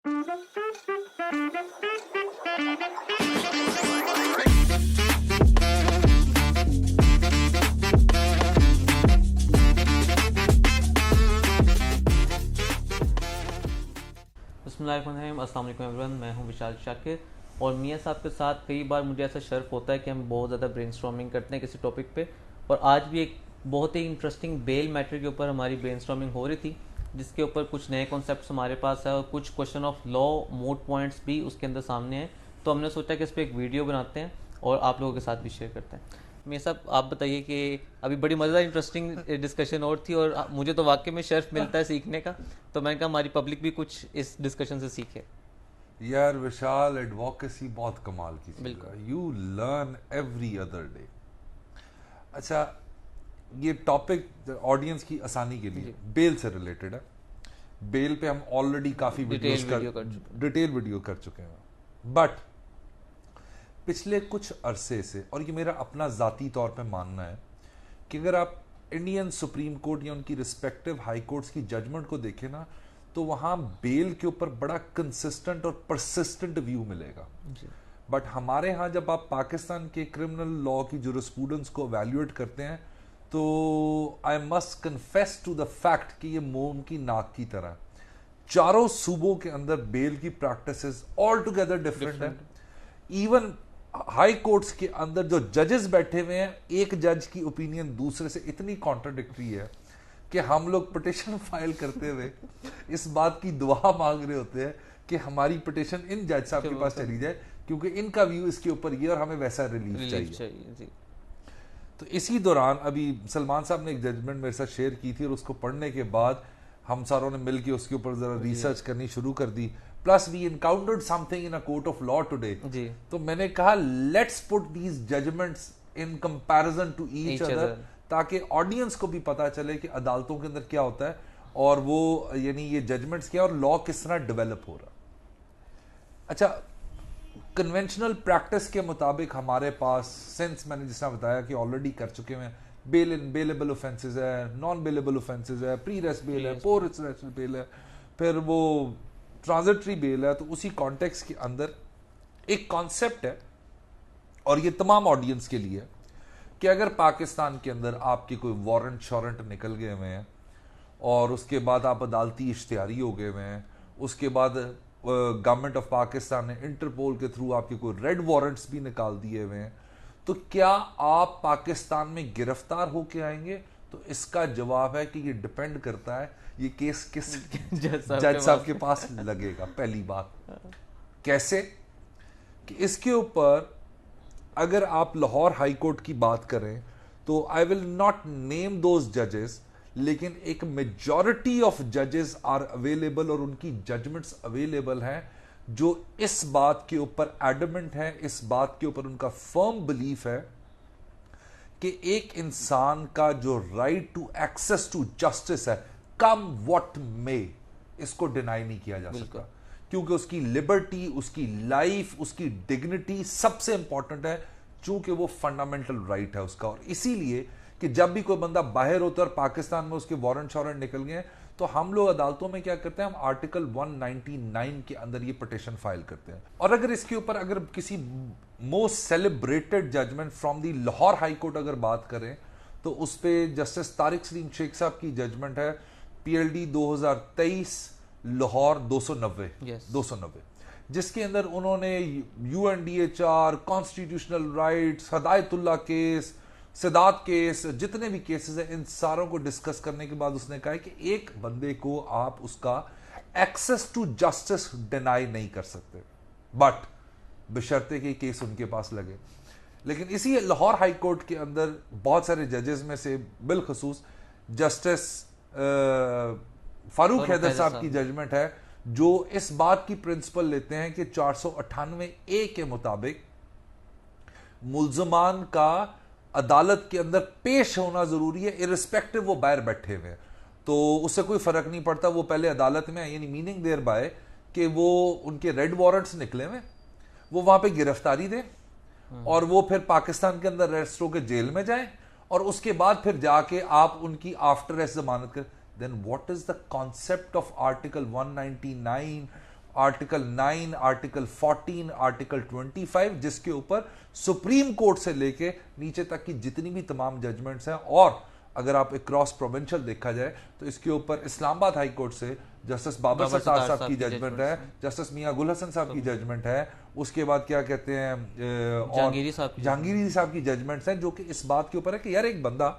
अस्सलाम वालेकुम एवरीवन, मैं हूं विशाल शाकिर। और मियाँ साहब के साथ कई बार मुझे ऐसा शर्फ होता है कि हम बहुत ज़्यादा ब्रेनस्टॉर्मिंग करते हैं किसी टॉपिक पे। और आज भी एक बहुत ही इंटरेस्टिंग बेल मैटर के ऊपर हमारी ब्रेनस्टॉर्मिंग हो रही थी, जिसके ऊपर कुछ नए कॉन्सेप्ट्स हमारे पास है और कुछ question of law mode points भी उसके अंदर सामने हैं। तो हमने सोचा कि इस पर एक वीडियो बनाते हैं और आप लोगों के साथ भी शेयर करते हैं। मेरे साहब, आप बताइए कि अभी बड़ी मज़ेदार इंटरेस्टिंग डिस्कशन और थी, और मुझे तो वाकई में शर्फ मिलता है सीखने का। तो मैंने कहा हमारी पब्लिक भी कुछ इस डिस्कशन से सीखे। यार विशाल, एडवोकेसी बहुत कमाल की चीज बिल्कुल। है। You learn every other day. अच्छा, ये टॉपिक ऑडियंस की आसानी के लिए बेल से रिलेटेड है। बेल पे हम ऑलरेडी काफी डिटेल वीडियो कर चुके हैं। बट पिछले कुछ अरसे से, और ये मेरा अपना जाती तौर पे मानना है, कि अगर आप इंडियन सुप्रीम कोर्ट या उनकी रिस्पेक्टिव हाई कोर्ट्स की जजमेंट को देखें ना, तो वहां बेल के ऊपर बड़ा कंसिस्टेंट और परसिस्टेंट व्यू मिलेगा। बट हमारे यहाँ जब आप पाकिस्तान के क्रिमिनल लॉ की जुरिस्प्रूडेंस को एवेल्युएट करते हैं, तो I must confess to the fact कि ये मोम की नाक की तरह चारों सूबों के अंदर बेल की प्रैक्टिसेस ऑल टुगेदर डिफरेंट है। इवन हाई कोर्ट्स के अंदर जो जजेस बैठे हुए हैं, एक जज की ओपिनियन दूसरे से इतनी कॉन्ट्राडिक्टरी है कि हम लोग पिटिशन फाइल करते हुए इस बात की दुआ मांग रहे होते हैं कि हमारी पिटिशन इन जज साहब के पास चली जाए, क्योंकि इनका व्यू इसके ऊपर ये और हमें वैसा रिलीफ चाहिए जी। तो इसी दौरान अभी सलमान साहब ने एक जजमेंट मेरे साथ शेयर की थी, और उसको पढ़ने के बाद हम सारों ने मिलकर उसके ऊपर जरा रिसर्च करनी शुरू कर दी। Plus we encountered something in a court of law today. तो मैंने कहा let's put these judgments in comparison to each other, ताकि ऑडियंस को भी पता चले कि अदालतों के अंदर क्या होता है, और वो यानी ये जजमेंट्स क्या और लॉ किस तरह डेवलप हो रहा। अच्छा, कन्वेंशनल प्रैक्टिस के मुताबिक हमारे पास, सिंस मैंने जिस तरह बताया कि ऑलरेडी कर चुके हैं, बेल इन बेलेबल ऑफेंसेस है, नॉन बेलेबल ऑफेंसेस है, प्री रेस्ट बेल है, पोस्ट रेस्ट बेल है, फिर वो ट्रांजिटरी बेल है। तो उसी कॉन्टेक्स्ट के अंदर एक कॉन्सेप्ट है, और ये तमाम ऑडियंस के लिए, कि अगर पाकिस्तान के अंदर आपके कोई वारंट शॉरंट निकल गए हुए हैं, और उसके बाद आप अदालती इश्तिहारी हो गए हुए हैं, उसके बाद गवर्नमेंट ऑफ पाकिस्तान ने इंटरपोल के थ्रू आपके कोई रेड वारंट्स भी निकाल दिए हुए हैं, तो क्या आप पाकिस्तान में गिरफ्तार होके आएंगे? तो इसका जवाब है कि ये डिपेंड करता है ये केस किस जज साहब के पास लगेगा। पहली बात कैसे, कि इसके ऊपर अगर आप लाहौर हाई कोर्ट की बात करें, तो I will not name those जजेस, लेकिन एक मेजॉरिटी ऑफ जजेस आर अवेलेबल, और उनकी जजमेंट्स अवेलेबल हैं, जो इस बात के ऊपर एडमेंट है, इस बात के ऊपर उनका फर्म बिलीफ है कि एक इंसान का जो right to access to justice है, कम व्हाट मे, इसको डिनाई नहीं किया जा सकता, क्योंकि उसकी लिबर्टी, उसकी लाइफ, उसकी डिग्निटी सबसे इंपॉर्टेंट है, चूंकि वो फंडामेंटल राइट है उसका। और इसीलिए कि जब भी कोई बंदा बाहर होता है और पाकिस्तान में उसके वारंट शॉरंट निकल गए, तो हम लोग अदालतों में क्या करते हैं, हम आर्टिकल 199 के अंदर ये पिटिशन फाइल करते हैं। और अगर इसके ऊपर अगर किसी most celebrated judgment from the Lahore high court अगर बात करें, तो उस पर जस्टिस तारिक सलीम शेख साहब की जजमेंट है, PLD 2023 लाहौर 290, जिसके अंदर उन्होंने UNDHR, constitutional rights, Hidayatullah case, Siddharth case, जितने भी केसेस हैं, इन सारों को डिस्कस करने के बाद उसने कहा कि एक बंदे को आप उसका एक्सेस टू जस्टिस डिनाई नहीं कर सकते, बट बशर्ते कि केस उनके पास लगे। लेकिन इसी लाहौर हाई कोर्ट के अंदर बहुत सारे जजेस में से बिलखसूस जस्टिस फारूक हैदर साहब की जजमेंट है, जो इस बात की प्रिंसिपल लेते हैं कि 498A के मुताबिक मुल्जमान का अदालत के अंदर पेश होना जरूरी है, इरिस्पेक्टिव वो बाहर बैठे हुए हैं, तो उससे कोई फर्क नहीं पड़ता, वो पहले अदालत में, यानी मीनिंग देयर बाय कि वो उनके रेड वारंट्स निकले हुए, वो वहां पे गिरफ्तारी दें, और वो फिर पाकिस्तान के अंदर अरेस्ट होकर जेल में जाएं, और उसके बाद फिर जाके आप उनकी आफ्टर अरेस्ट जमानत करें। Then what is the concept of article 199 article 9, article 14, article 25, जिसके ऊपर सुप्रीम कोर्ट से लेके नीचे तक की जितनी भी तमाम जजमेंट्स हैं, और अगर आप एक क्रॉस प्रोविंशियल देखा जाए तो इसके ऊपर इस्लामाबाद हाई कोर्ट से जस्टिस बाबर सत्तार साहब की जजमेंट है, जस्टिस मियां गुल हसन साहब की जजमेंट है, उसके बाद क्या कहते हैं जहांगीरी साहब की जजमेंट्स हैं, जो कि इस बात के ऊपर है कि यार एक बंदा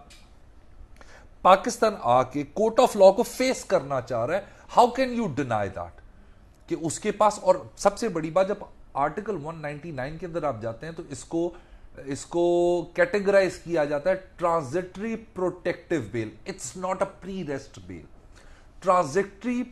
पाकिस्तान आके कोर्ट ऑफ लॉ को फेस करना चाह रहा है, how can you deny that कि उसके पास। और सबसे बड़ी बात, जब आर्टिकल 199 के अंदर आप जाते हैं तो इसको कैटेगराइज किया जाता है transitory protective bail, it's not a pre arrest bail. Transitory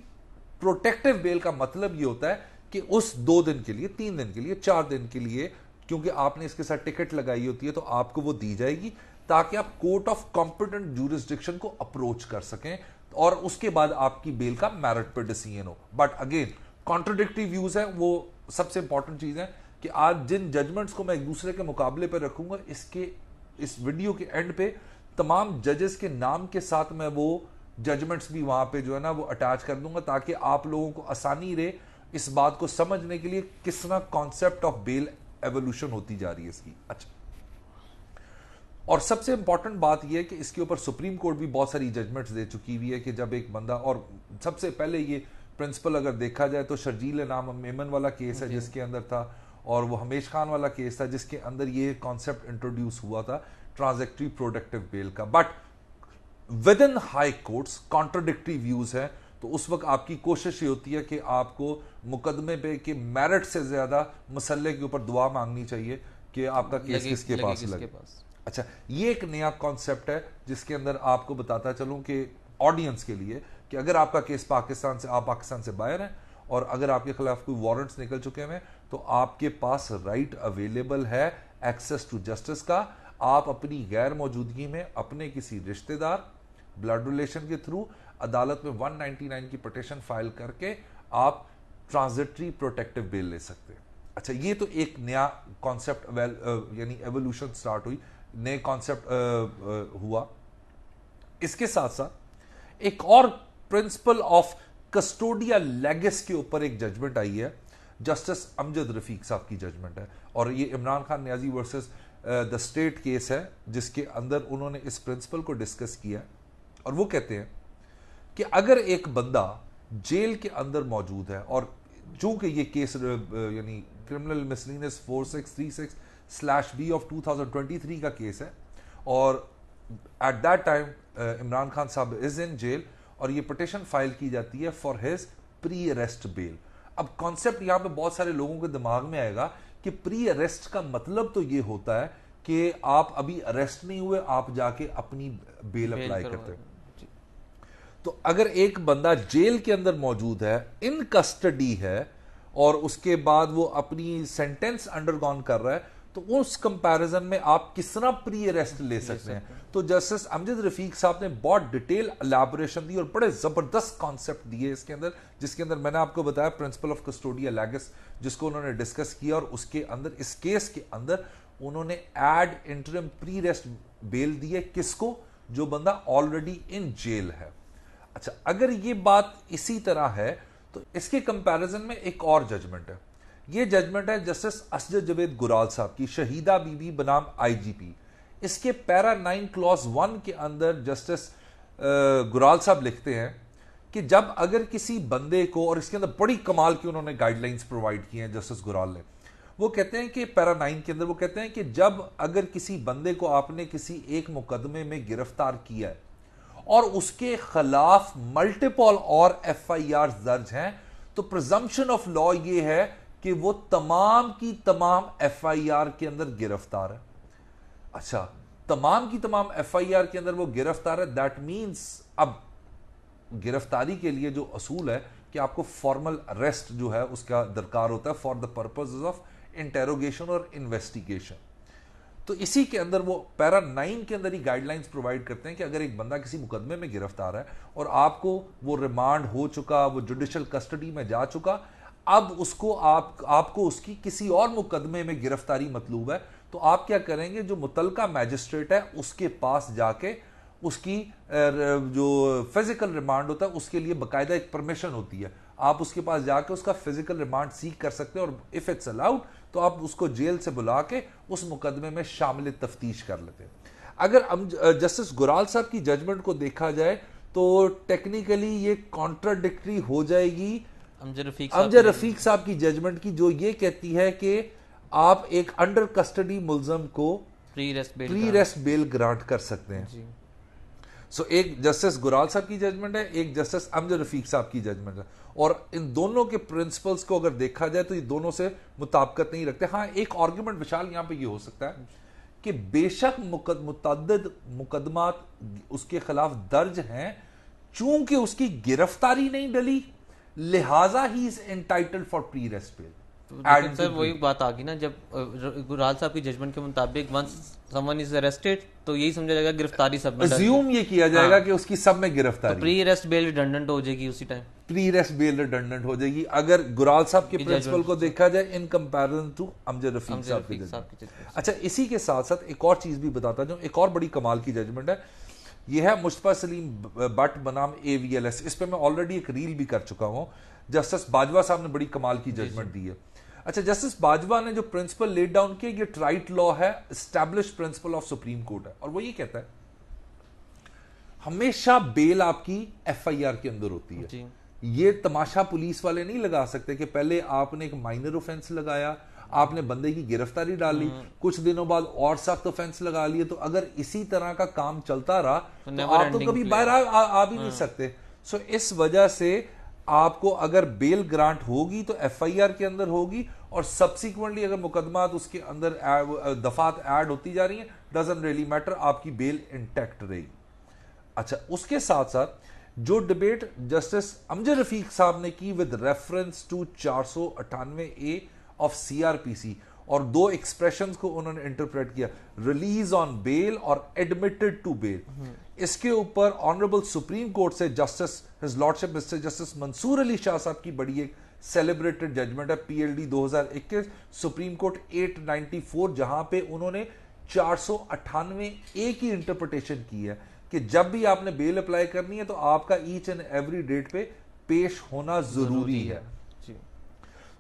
protective bail का मतलब यह होता है कि उस 2 दिन के लिए, 3 दिन के लिए, 4 दिन के लिए, क्योंकि आपने इसके साथ टिकट लगाई होती है, तो आपको वो दी जाएगी ताकि आप कोर्ट ऑफ कॉम्पिटेंट ज्यूरिसडिक्शन को अप्रोच कर सकें और उसके बाद आपकी बेल का मेरिट पर डिसीजन हो। बट अगेन कॉन्ट्रोडिक्टरी व्यूज है, वो सबसे इंपॉर्टेंट चीज है कि आज जिन जजमेंट्स को मैं एक दूसरे के मुकाबले पर रखूंगा, इस वीडियो के एंड पे तमाम जजेस के नाम के साथ मैं वो जजमेंट्स भी वहां पे जो है ना वो अटैच कर दूंगा, ताकि आप लोगों को आसानी रहे इस बात को समझने के लिए किस तरह कॉन्सेप्ट ऑफ बेल एवोल्यूशन होती जा रही है इसकी। अच्छा, और सबसे इंपॉर्टेंट बात यह है कि इसके ऊपर सुप्रीम कोर्ट भी बहुत सारी जजमेंट्स दे चुकी हुई है कि जब एक बंदा, और सबसे पहले ये प्रिंसिपल अगर देखा जाए तो शर्जील नाम मेमन वाला केस है जिसके अंदर था, और वो हमेश खान वाला केस था जिसके अंदर ये कॉन्सेप्ट इंट्रोड्यूस हुआ था ट्रांजैक्टरी प्रोडक्टिव बेल का। But with in high courts contradictory views है, तो उस वक्त आपकी कोशिश ये होती है कि आपको मुकदमे पे के मेरिट से ज्यादा मसले के ऊपर दुआ मांगनी चाहिए कि आपका केस किसके पास लगे। अच्छा, ये एक नया कॉन्सेप्ट है जिसके अंदर आपको बताता चलूं कि ऑडियंस के लिए कि अगर आपका केस पाकिस्तान से, आप पाकिस्तान से बाहर हैं और अगर आपके खिलाफ कोई वारंट्स निकल चुके हैं तो आपके पास राइट अवेलेबल है एक्सेस टू जस्टिस का। आप अपनी गैर मौजूदगी में अपने किसी रिश्तेदार, ब्लड रिलेशन के थ्रू अदालत में 199 की पिटीशन फाइल करके आप ट्रांजिटरी प्रोटेक्टिव बेल ले सकते हैं। अच्छा, ये तो एक नया कॉन्सेप्ट यानी एवोल्यूशन स्टार्ट हुई, नए कॉन्सेप्ट हुआ। इसके साथ साथ एक और प्रिंसिपल ऑफ कस्टोडिया लेगस के ऊपर एक जजमेंट आई है, जस्टिस अमजद रफीक साहब की जजमेंट है, और ये Imran Khan Niazi versus the state case है जिसके अंदर उन्होंने इस प्रिंसिपल को डिस्कस किया है। और वो कहते हैं कि अगर एक बंदा जेल के अंदर मौजूद है, और चूंकि ये केस यानी क्रिमिनल मिसलिनियस 4636/B ऑफ 2023 का केस है, और at that time Imran Khan साहब इज इन जेल और ये पिटीशन फाइल की जाती है for his pre arrest bell. अब कॉन्सेप्ट यहां पे बहुत सारे लोगों के दिमाग में आएगा कि प्री अरेस्ट का मतलब तो ये होता है कि आप अभी अरेस्ट नहीं हुए, आप जाके अपनी बेल अप्लाई करते हैं। तो अगर एक बंदा जेल के अंदर मौजूद है, इन कस्टडी है, और उसके बाद वो अपनी सेंटेंस अंडरगॉन कर रहा है, तो उस कंपैरिजन में आप किस तरह प्री अरेस्ट ले सकते हैं। तो जस्टिस अमजद रफीक साहब ने बहुत डिटेल एलैबोरेशन दी और बड़े जबरदस्त कॉन्सेप्ट दिए इसके अंदर, जिसके अंदर मैंने आपको बताया प्रिंसिपल ऑफ कस्टोडिया लेगस जिसको उन्होंने डिस्कस किया, और उसके अंदर इस केस के अंदर उन्होंने ad interim pre arrest bail दी है किसको, जो बंदा ऑलरेडी इन जेल है। अच्छा, अगर ये बात इसी तरह है तो इसके कंपैरिजन में एक और जजमेंट है, ये जजमेंट है जस्टिस असद जवेद गुराल साहब की, शहीदा बीबी बनाम आईजीपी। इसके पैरा 9 क्लॉज 1 के अंदर जस्टिस गुराल साहब लिखते हैं कि जब अगर किसी बंदे को, और इसके अंदर बड़ी कमाल की उन्होंने गाइडलाइंस प्रोवाइड की हैं जस्टिस गुराल ने, वो कहते हैं कि पैरा 9 के अंदर वो कहते हैं कि जब अगर किसी बंदे को आपने किसी एक मुकदमे में गिरफ्तार किया है और उसके खिलाफ मल्टीपल और एफआईआर दर्ज हैं, तो प्रिजम्पशन ऑफ लॉ ये है कि वो तमाम की तमाम एफआईआर के अंदर गिरफ्तार है। अच्छा, तमाम की तमाम एफआईआर के अंदर वो गिरफ्तार है, दैट मींस अब गिरफ्तारी के लिए जो असूल है कि आपको फॉर्मल अरेस्ट जो है उसका दरकार होता है for the purposes of interrogation और इन्वेस्टिगेशन। तो इसी के अंदर वो पैरा 9 के अंदर ही गाइडलाइंस प्रोवाइड करते हैं कि अगर एक बंदा किसी मुकदमे में गिरफ्तार है और आपको वो रिमांड हो चुका, वो जुडिशियल कस्टडी में जा चुका, अब उसको आपको उसकी किसी और मुकदमे में गिरफ्तारी मतलूब है, तो आप क्या करेंगे, जो मुतलका मैजिस्ट्रेट है उसके पास जाके उसकी जो फिजिकल रिमांड होता है उसके लिए बाकायदा एक परमिशन होती है, आप उसके पास जाके उसका फिजिकल रिमांड सीख कर सकते हैं, और इफ इट्स अलाउड तो आप उसको जेल से बुला के उस मुकदमे में शामिल तफ्तीश कर लेते हैं। अगर जस्टिस गुराल साहब की जजमेंट को देखा जाए तो टेक्निकली ये कॉन्ट्राडिक्टरी हो जाएगी अमजद रफीक साहब की जजमेंट की, जो ये कहती है कि आप एक अंडर कस्टडी मुलजम को प्री रेस्ट बेल ग्रांट कर सकते हैं। सो एक जस्टिस गुराल साहब की जजमेंट है, एक जस्टिस अमजद रफीक साहब की जजमेंट है, और इन दोनों के प्रिंसिपल्स को अगर देखा जाए तो ये दोनों से मुताबिकत नहीं रखते। हाँ, एक आर्गुमेंट विशाल यहां पे ये हो सकता है कि बेशक मुतअद्दिद मुकदमात उसके खिलाफ दर्ज हैं, चूंकि उसकी गिरफ्तारी नहीं डली, लिहाजा he is entitled for pre arrest bail. Sir वही बात आ गई ना, जब गुराल साहब की जजमेंट के मुताबिक वंस समवन इज अरेस्टेड तो यही समझा जाएगा गिरफ्तारी सब में, अज्यूम ये किया जाएगा कि उसकी सब में गिरफ्तारी, तो प्री रेस्ट बेल रिडंडेंट हो जाएगी उसी time, pre arrest bail redundant हो जाएगी अगर गुराल साहब के प्रिंसिपल को देखा जाए in comparison to Amjad Rafiq sahab की जजमेंट। अच्छा, इसी के साथ साथ एक और चीज भी बताता हूं, एक और बड़ी कमाल की जजमेंट है, यह है मुस्तफा सलीम बट बनाम AVLS। इस पे मैं ऑलरेडी एक रील भी कर चुका हूं। जस्टिस बाजवा साहब ने बड़ी कमाल की जजमेंट दी है। अच्छा, जस्टिस बाजवा ने जो प्रिंसिपल लेट डाउन किया, ये ट्राइट लॉ है, establish principle of supreme court है, और वो ये कहता है हमेशा बेल आपकी FIR के अंदर होती है। ये तमाशा पुलिस वाले नहीं लगा सकते कि पहले आपने एक माइनर ऑफेंस लगाया, आपने बंदे की गिरफ्तारी डाली, कुछ दिनों बाद और सख्त ऑफेंस लगा लिए, तो अगर इसी तरह का काम चलता रहा तो आप तो कभी बाहर आ भी नहीं सकते। सो इस वजह से आपको अगर बेल ग्रांट होगी तो FIR के अंदर होगी, और सब्सिक्वेंटली अगर मुकदमात उसके अंदर दफात ऐड होती जा रही हैं, डजंट रियली मैटर, आपकी बेल इंटैक्ट रहेगी। अच्छा, उसके साथ साथ जो डिबेट जस्टिस अमजद रफीक साहब ने की with reference to 498A of CRPC, और दो एक्सप्रेशंस को उन्होंने इंटरप्रेट किया, रिलीज ऑन बेल और एडमिटेड टू बेल, इसके ऊपर ऑनरेबल सुप्रीम कोर्ट से justice his lordship mister justice Mansoor Ali Shah sahab की बड़ी एक सेलिब्रेटेड जजमेंट है, PLD 2021 सुप्रीम कोर्ट 894, जहां पे उन्होंने 498A की इंटरप्रिटेशन की है कि जब भी आपने बेल अप्लाई करनी है तो आपका ईच एंड एवरी डेट पे पेश होना जरूरी है।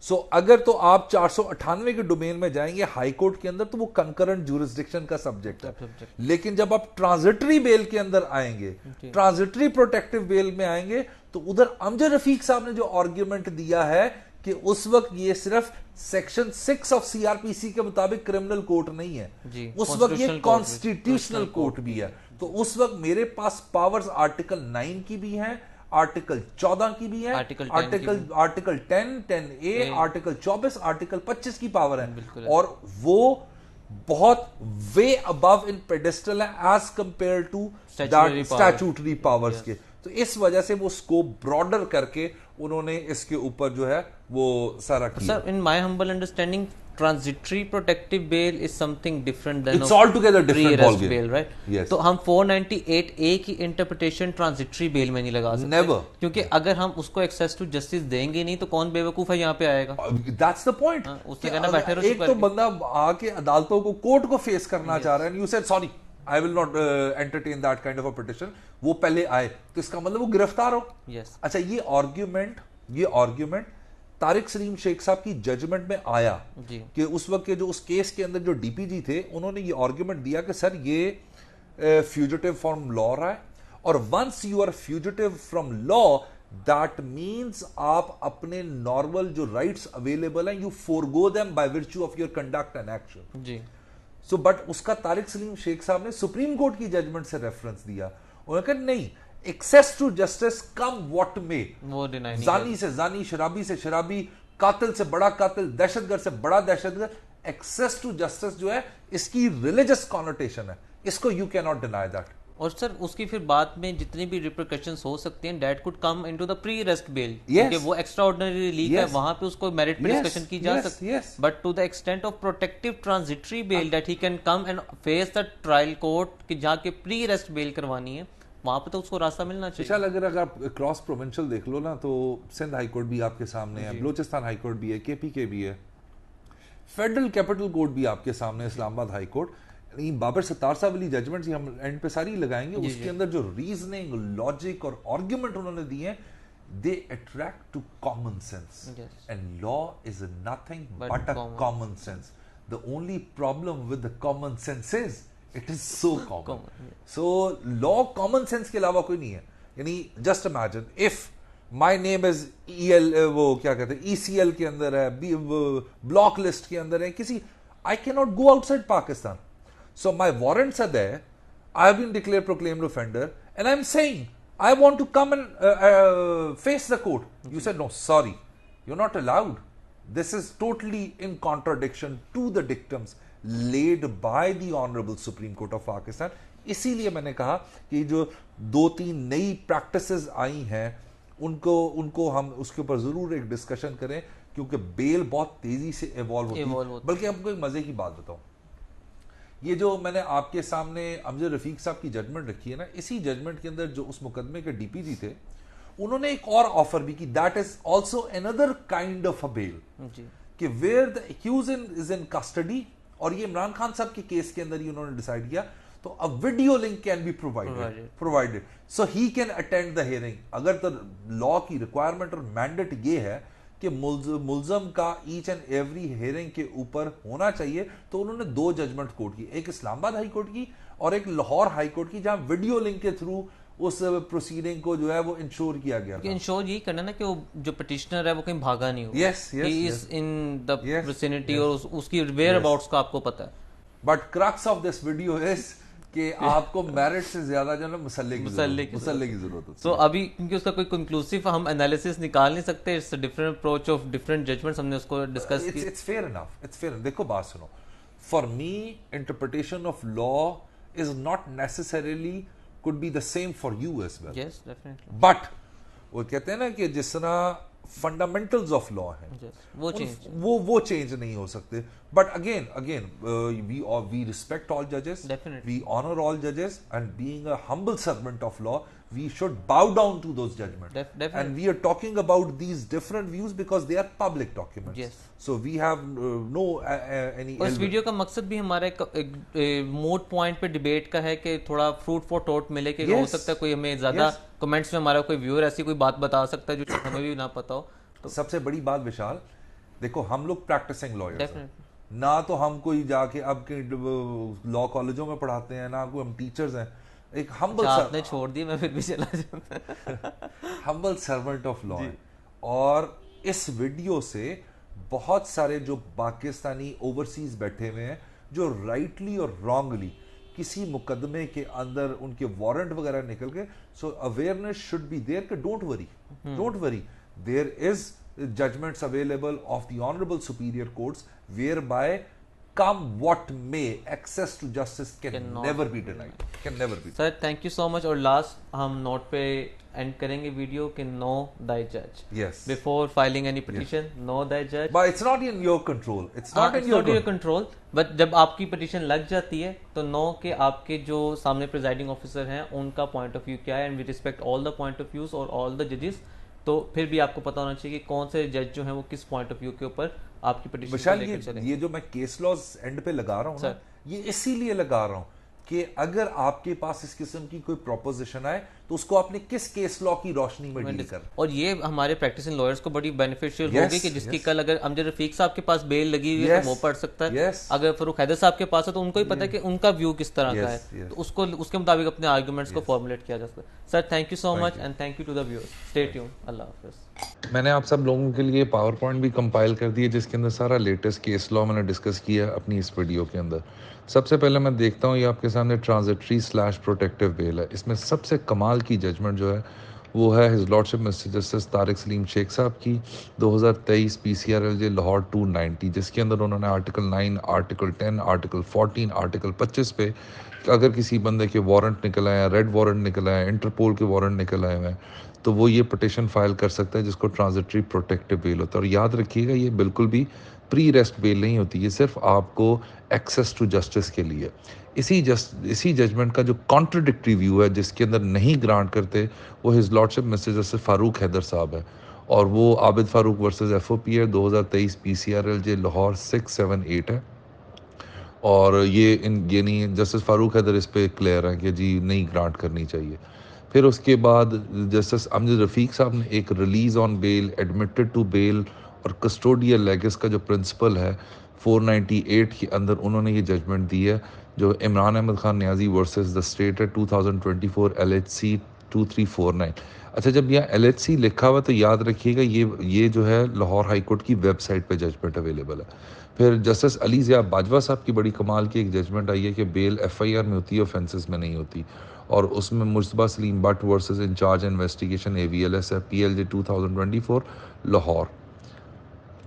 सो अगर तो आप 498 के डोमेन में जाएंगे हाई कोर्ट के अंदर तो वो कंकरेंट ज्यूरिसडिक्शन का सब्जेक्ट है, लेकिन जब आप ट्रांजिटरी बेल के अंदर आएंगे, ट्रांजिटरी प्रोटेक्टिव बेल में आएंगे, तो उधर अमजद रफीक साहब ने जो आर्ग्यूमेंट दिया है कि उस वक्त ये सिर्फ सेक्शन 6 ऑफ CRPC के मुताबिक क्रिमिनल कोर्ट नहीं है, उस वक्त ये कॉन्स्टिट्यूशनल कोर्ट भी है। तो उस वक्त मेरे पास पावर्स आर्टिकल 9 की भी हैं, आर्टिकल 14 की भी है, आर्टिकल 10, 10A, आर्टिकल 24, आर्टिकल 25 की पावर है, और वो बहुत वे अबव इन पेडेस्टल है as compare to statutory powers के। तो इस वजह से वो स्कोप ब्रॉडर करके उन्होंने इसके ऊपर जो है वो सारा किया। Sir, in my humble understanding transitory protective bail is something different then it's all together different ball game bail, right? तो हम 498A की इंटरप्रिटेशन ट्रांजिटरी बेल में नहीं लगा सकते, नेवर, क्योंकि अगर हम उसको एक्सेस टू जस्टिस देंगे नहीं तो कौन बेवकूफ है यहाँ पे आएगा? That's the point. उससे कहना बैठे रहो, एक तो बंदा आके अदालतों को, कोर्ट को फेस करना चाह रहा है, you said sorry I will not entertain that kind of a petition, वो पहले आए तो इसका मतलब वो गिरफ्तार हो। अच्छा, ये आर्ग्यूमेंट तारिक सलीम शेख साहब की जजमेंट में आया कि उस वक्त के जो उस केस के अंदर जो DPG थे, उन्होंने ये आर्ग्यूमेंट दिया कि सर ये फ्यूजिटिव फ्रॉम लॉ रहा है, और once you are fugitive from law that means आप अपने नॉर्मल जो राइट्स अवेलेबल हैं you forgo them by virtue of your conduct and action जी। सो बट उसका तारिक सलीम शेख साहब ने सुप्रीम कोर्ट की जजमेंट से रेफरेंस दिया, उन्होंने कहा नहीं, access to justice come what में, वो डिनाई नहीं, जानी से जानी, शराबी से शराबी, कातिल से बड़ा कातिल, दहशतगर्द से बड़ा दहशतगर्द, एक्सेस टू जस्टिस जो है इसकी रिलीजियस कॉनोटेशन है, इसको you can not deny that. और सर उसकी फिर बाद में जितनी भी रिप्रिकॉशंस हो सकती हैं that could come into the pre arrest bell, क्योंकि वो एक्स्ट्रा ऑर्डिनरी रिलीफ है, वहां पे उसको मेरिट पे डिस्कशन की जा सकती है, but to the extent of protective transitory bail that he can come and face the trial court कि जाके प्री अरेस्ट बेल करवानी है, वहां पे तो उसको रास्ता मिलना चाहिए। अगर आप क्रॉस प्रोविंशियल देख लो ना, तो सिंध हाई कोर्ट भी आपके सामने है, बलोचिस्तान हाई कोर्ट भी है, KPK भी है, फेडरल कैपिटल कोर्ट भी आपके सामने, इस्लामाबाद हाई कोर्ट, बाबर सत्तार साहब वाली जजमेंट हम एंड पे सारी लगाएंगे, उसके अंदर जो रीजनिंग, लॉजिक और आर्ग्यूमेंट उन्होंने दिए हैं, they attract to common sense. Yes. And law is nothing But but a common. common sense. The only problem with the common sense is it is so common. Common, yeah. So law common sense के अलावा कोई नहीं है. यानी just imagine if my name is EL, वो क्या कहते हैं, ECL के अंदर है, block list के अंदर है, किसी, I cannot go outside Pakistan. So my warrants are there. I have been declared proclaimed offender, and I'm saying I want to come and face the court. You said no, sorry, you're not allowed. This is totally in contradiction to the dictums laid by the Honorable Supreme Court of Pakistan. इसीलिए मैंने कहा कि जो 2-3 नई practices आई हैं उनको हम उसके ऊपर जरूर एक डिस्कशन करें, क्योंकि बेल बहुत तेजी से इवॉल्व होती है. बल्कि आपको एक मजे की बात बताऊं, ये जो मैंने आपके सामने अमजद रफीक साहब की जजमेंट रखी है ना, इसी जजमेंट के अंदर जो उस मुकदमे के डीपीजी थे, उन्होंने एक और ऑफर भी की, that is also another kind of a bail, कि where the accused is in custody, और ये इमरान खान साहब के केस के अंदर ही उन्होंने डिसाइड किया, तो a video link can be provided so he can attend the hearing. अगर तो लॉ की रिक्वायरमेंट और मैंडेट ये है कि मुल्जम का ईच एंड एवरी हियरिंग के ऊपर होना चाहिए, तो उन्होंने 2 जजमेंट कोर्ट की, एक इस्लामाबाद हाई कोर्ट की और एक लाहौर हाई कोर्ट की, जहां वीडियो लिंक के थ्रू उस प्रोसीडिंग को जो है वो इंश्योर किया गया था. इंश्योर यही करना ना कि वो जो पिटिशनर है वो कहीं भागा नहीं हो. Yes is in the vicinity और उसकी वेयर अबाउट्स का आपको पता है. But crux of this video is कि आपको मेरिट से ज्यादा जो है मुसल्ले की जरूरत है. तो अभी क्योंकि उसका कोई कंक्लूसिव हम एनालिसिस निकाल नहीं सकते, it's a different approach of different judgments, हमने उसको डिस्कस किया. It's fair enough. देखो बात सुनो, for me interpretation of law is not necessarily could be the same for you as well. Yes, definitely. But वो कहते हैं ना कि जिस तरह फंडामेंटल्स ऑफ लॉ हैं, yes, वो चेंज नहीं हो सकते. But again we respect all जजेस, वी ऑनर ऑल जजेस, and being a humble servant of law we should bow down to those judgments. And we are talking about these different views because they are public documents. Yes. So we have no any. और इस video का मकसद भी हमारा एक mode point पे debate का है कि थोड़ा फ्रूट फॉर थॉट मिले, कि हो सकता है कोई हमें ज्यादा कमेंट्स में हमारा कोई व्यूअर ऐसी कोई बात बता सकता है जो हमें भी ना पता हो. तो सबसे बड़ी बात विशाल, देखो हम लोग प्रैक्टिसिंग लॉयर्स हैं ना, तो हम कोई जाके अब के लॉ कॉलेजों में पढ़ाते हैं ना, कोई हम टीचर्स हैं. एक हम्बल आपने छोड़ दी, मैं फिर भी चला जाता. हम्बल सर्वेंट ऑफ लॉ है. और इस वीडियो से बहुत सारे जो पाकिस्तानी ओवरसीज बैठे हुए हैं, जो राइटली और रॉन्गली किसी मुकदमे के अंदर उनके वारंट वगैरह निकल गए, so awareness should be there कि don't worry, there is judgments available of the honorable superior courts whereby come what may, access to justice can never be denied. Sir, thank you so much. और last हम note पे and करेंगे video कि no दाई जज. Yes. Before filing any petition, no दाई जज. But it's not in your control. It's not in your control. But जब आपकी petition लग जाती है तो नो के आपके जो सामने प्रिजाइडिंग ऑफिसर हैं उनका पॉइंट ऑफ व्यू क्या है, and we respect all the point of views और ऑल द जजेस. तो फिर भी आपको पता होना चाहिए कि कौन से जज जो हैं वो किस पॉइंट ऑफ व्यू के ऊपर आपकी पिटीशन को लेकर चलेंगे. ये जो मैं केस लॉज एंड पे लगा रहा हूँ ना, ये इसीलिए लगा रहा हूँ कि अगर आपके पास इस किस्म की कोई प्रोपोजिशन आए तो उसको आपने किस केस लॉ की रोशनी में डील कर. और ये हमारे प्रैक्टिसिंग लॉयर्स को बड़ी बेनिफिशियल होगी कि जिसकी कल अगर अमजद रफीक साहब के पास बेल लगी हुई है तो वो पढ़ सकता है. अगर फरूक हैदर साहब के पास है तो उनको ही पता है कि उनका व्यू किस तरह का है, तो उसको उसके मुताबिक अपने आर्गुमेंट्स को फॉर्मुलेट किया जा सकता है. Sir, thank you so much and thank you to the viewers. Stay tune. अल्लाह हाफिज़. मैंने आप सब लोगों के लिए पावर पॉइंट भी कंपाइल कर दिया जिसके अंदर सारा लेटेस्ट केस लॉ मैंने डिस्कस किया अपनी इस वीडियो के अंदर. सबसे पहले मैं देखता हूँ ये आपके सामने ट्रांजिटरी/प्रोटेक्टिव बेल है. इसमें सबसे कमाल की जजमेंट जो है वो है his lordship mister justice Tariq Saleem Sheikh sahab की 2023 PCRLJ लाहौर 290, जिसके अंदर उन्होंने आर्टिकल 9, आर्टिकल 10, आर्टिकल 14, आर्टिकल 25 पे अगर किसी बंदे के वारंट निकल आए हैं, रेड वारंट निकल आए हैं, इंटरपोल के वारंट निकल आए हैं, तो वो ये पिटिशन फाइल कर सकता है जिसको ट्रांजिटरी प्रोटेक्टिव बेल होता है. और याद रखिएगा ये बिल्कुल भी प्री रेस्ट बेल नहीं होती, ये सिर्फ आपको एक्सेस टू जस्टिस के लिए. इसी जजमेंट का जो कॉन्ट्रडिक्टरी व्यू है जिसके अंदर नहीं ग्रांट करते वो his lordship mister justice Farooq Haider sahab है, और वो आबिद फारूक वर्सेस FOP है 2023 PCRLJ लाहौर 678 है. और ये नहीं जस्टिस फारूक हैदर इस पे क्लियर है कि जी नहीं ग्रांट करनी चाहिए. फिर उसके बाद जस्टिस अमजद रफ़ीक साहब ने एक release on bail, admitted to bail और कस्टोडियल लेगस का जो प्रिंसिपल है 498 के अंदर उन्होंने ये जजमेंट दी है, जो Imran Ahmad Khan Niazi versus the state है 2024 LHC 2349। अच्छा, जब यहाँ LHC लिखा हुआ तो याद रखिएगा ये जो है लाहौर हाई कोर्ट की वेबसाइट पे जजमेंट अवेलेबल है। फिर जस्टिस अली ज़िया बाजवा साहब की बड़ी कमाल की एक जजमेंट आई है कि बेल FIR में होती है, ऑफेंसेस में नहीं होती, और उसमें Mustaba Saleem Bhatt versus incharge investigation AVLS है PLJ 2024 लाहौर।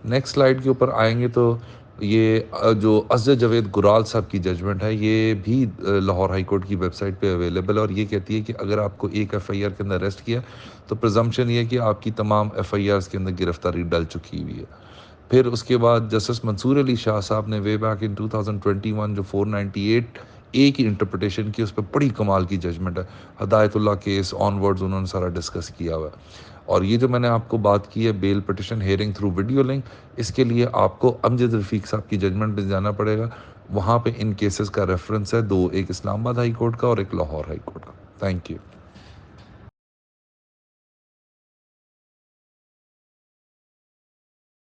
नेक्स्ट स्लाइड के ऊपर आएंगे तो ये जो असद जवेद गुराल साहब की जजमेंट है, ये भी लाहौर हाई कोर्ट की वेबसाइट पे अवेलेबल है, और ये कहती है कि अगर आपको एक FIR के अंदर अरेस्ट किया तो प्रजम्पशन ये है कि आपकी तमाम FIRs के अंदर गिरफ्तारी डल चुकी हुई है। फिर उसके बाद जस्टिस मंसूर अली शाह साहब ने वे बैक इन 2021 जो 498A की इंटरप्रटेशन की, उस पर बड़ी कमाल की जजमेंट है। हदायतुल्लाह केस ऑनवर्ड्स उन्होंने सारा डिस्कस किया हुआ है। और ये जो मैंने आपको बात की है bail petition hearing through video link, इसके लिए आपको अमजद रफ़ीक साहब की जजमेंट पे जाना पड़ेगा। वहाँ पे इन केसेस का रेफरेंस है दो, एक इस्लामाबाद हाई कोर्ट का और एक लाहौर हाई कोर्ट का। Thank you.